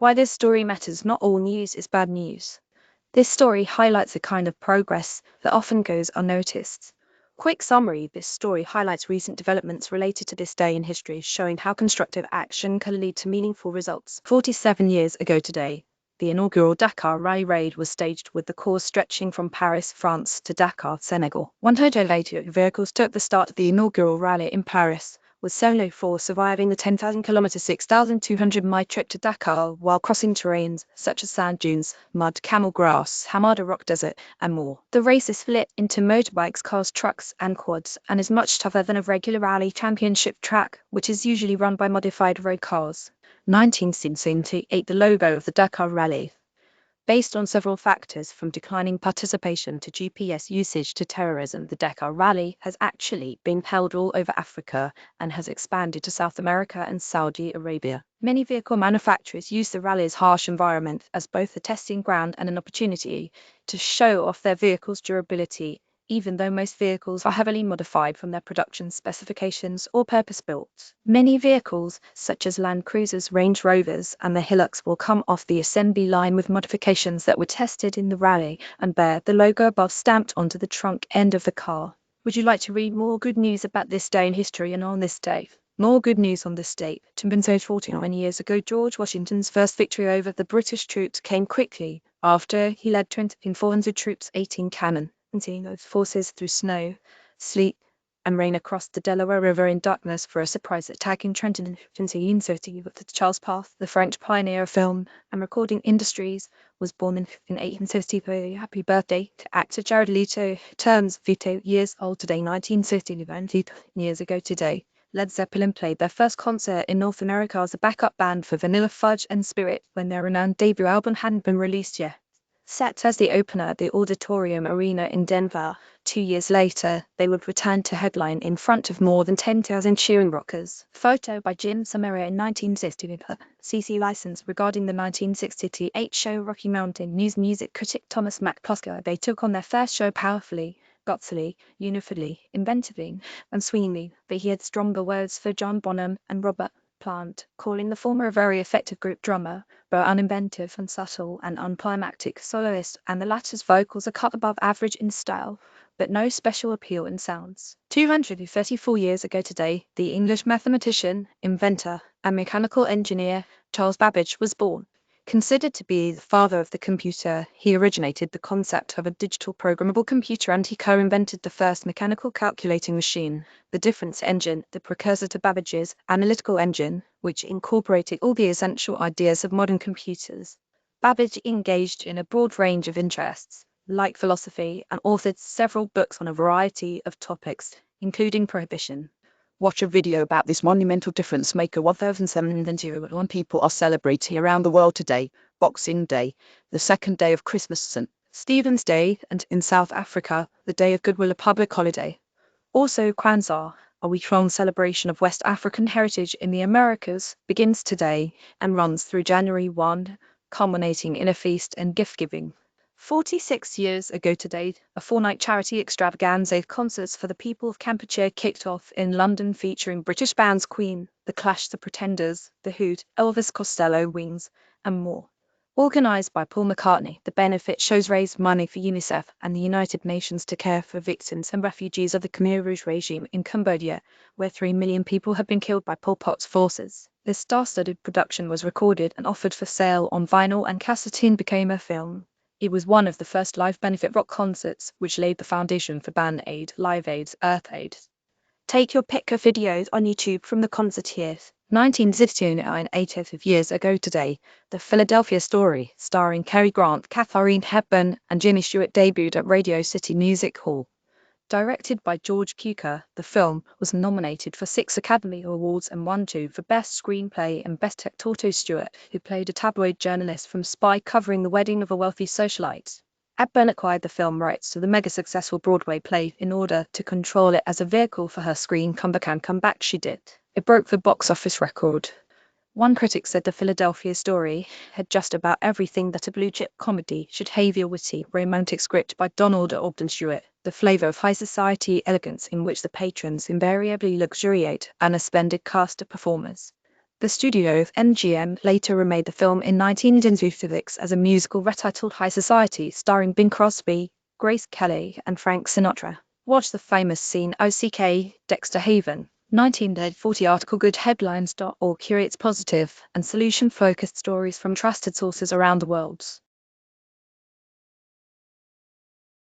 Why this story matters: not all news is bad news. This story highlights a kind of progress that often goes unnoticed. Quick summary: this story highlights recent developments related to this day in history, showing how constructive action can lead to meaningful results. 47 years ago today, the inaugural Dakar Rally Raid was staged, with the course stretching from Paris, France to Dakar, Senegal. 188 vehicles took the start of the inaugural rally in Paris, with solo 4 surviving the 10,000-kilometer 6,200-mile trip to Dakar while crossing terrains such as sand dunes, mud, camel grass, Hamada rock desert, and more. The race is split into motorbikes, cars, trucks, and quads, and is much tougher than a regular rally championship track, which is usually run by modified road cars. 1978, the logo of the Dakar Rally. Based on several factors, from declining participation to GPS usage to terrorism, the Dakar Rally has actually been held all over Africa and has expanded to South America and Saudi Arabia. Many vehicle manufacturers use the rally's harsh environment as both a testing ground and an opportunity to show off their vehicles' durability, even though most vehicles are heavily modified from their production specifications or purpose-built. Many vehicles, such as Land Cruisers, Range Rovers, and the Hilux, will come off the assembly line with modifications that were tested in the rally and bear the logo above stamped onto the trunk end of the car. Would you like to read more good news about this day in history and on this day? More good news on this date. 49 years ago, George Washington's first victory over the British troops came quickly after he led 20,400 troops, 18 cannon, and seeing those forces through snow, sleet, and rain across the Delaware River in darkness for a surprise attack in Trenton in 1530. Charles Path, the French pioneer of film and recording industries, was born in 1863. Happy birthday to actor Jared Leto, turns 50 years old today. 1960, years ago today, Led Zeppelin played their first concert in North America as a backup band for Vanilla Fudge and Spirit when their renowned debut album hadn't been released yet. Set as the opener at the Auditorium Arena in Denver, 2 years later, they would return to headline in front of more than 10,000 cheering rockers. Photo by Jim Samaria in 1960. CC license regarding the 1968 show Rocky Mountain. News music critic Thomas McCluskey. They took on their first show powerfully, gutsily, unifiedly, inventively, and swingingly, but he had stronger words for John Bonham and Robert Plant, calling the former a very effective group drummer, but uninventive and subtle and unclimactic soloist, and the latter's vocals are cut above average in style, but no special appeal in sounds. 234 years ago today, the English mathematician, inventor, and mechanical engineer Charles Babbage was born. Considered to be the father of the computer, he originated the concept of a digital programmable computer, and he co-invented the first mechanical calculating machine, the difference engine, the precursor to Babbage's analytical engine, which incorporated all the essential ideas of modern computers. Babbage engaged in a broad range of interests, like philosophy, and authored several books on a variety of topics, including prohibition. Watch a video about this monumental difference maker. 1701 people are celebrating around the world today: Boxing Day, the second day of Christmas, St. Stephen's Day, and in South Africa, the Day of Goodwill, a public holiday. Also, Kwanzaa, a week-long celebration of West African heritage in the Americas, begins today and runs through January 1, culminating in a feast and gift-giving. 46 years ago today, a 4-night charity extravaganza of concerts for the people of Kampuchea kicked off in London, featuring British bands Queen, The Clash, The Pretenders, The Who, Elvis Costello, Wings, and more. Organised by Paul McCartney, the benefit shows raised money for UNICEF and the United Nations to care for victims and refugees of the Khmer Rouge regime in Cambodia, where 3 million people have been killed by Pol Pot's forces. This star-studded production was recorded and offered for sale on vinyl, and cassette and became a film. It was one of the first live benefit rock concerts, which laid the foundation for Band Aid, Live Aid, Earth Aid. Take your pick of videos on YouTube from the concert here. 1969, 80 years ago today, The Philadelphia Story, starring Cary Grant, Katharine Hepburn, and Jimmy Stewart, debuted at Radio City Music Hall. Directed by George Cukor, the film was nominated for 6 Academy Awards and won 2 for Best Screenplay and Best Actor. Toto Stewart, who played a tabloid journalist from Spy covering the wedding of a wealthy socialite. Hepburn acquired the film rights to the mega-successful Broadway play in order to control it as a vehicle for her screen comeback, and comeback she did. It broke the box office record. One critic said The Philadelphia Story had just about everything that a blue-chip comedy should have: a witty, romantic script by Donald Ogden Stewart, the flavour of high society elegance in which the patrons invariably luxuriate, and a splendid cast of performers. The studio MGM later remade the film in 1956 as a musical retitled High Society, starring Bing Crosby, Grace Kelly, and Frank Sinatra. Watch the famous scene OCK, Dexter Haven. 1940 article goodheadlines.org curates positive and solution-focused stories from trusted sources around the world.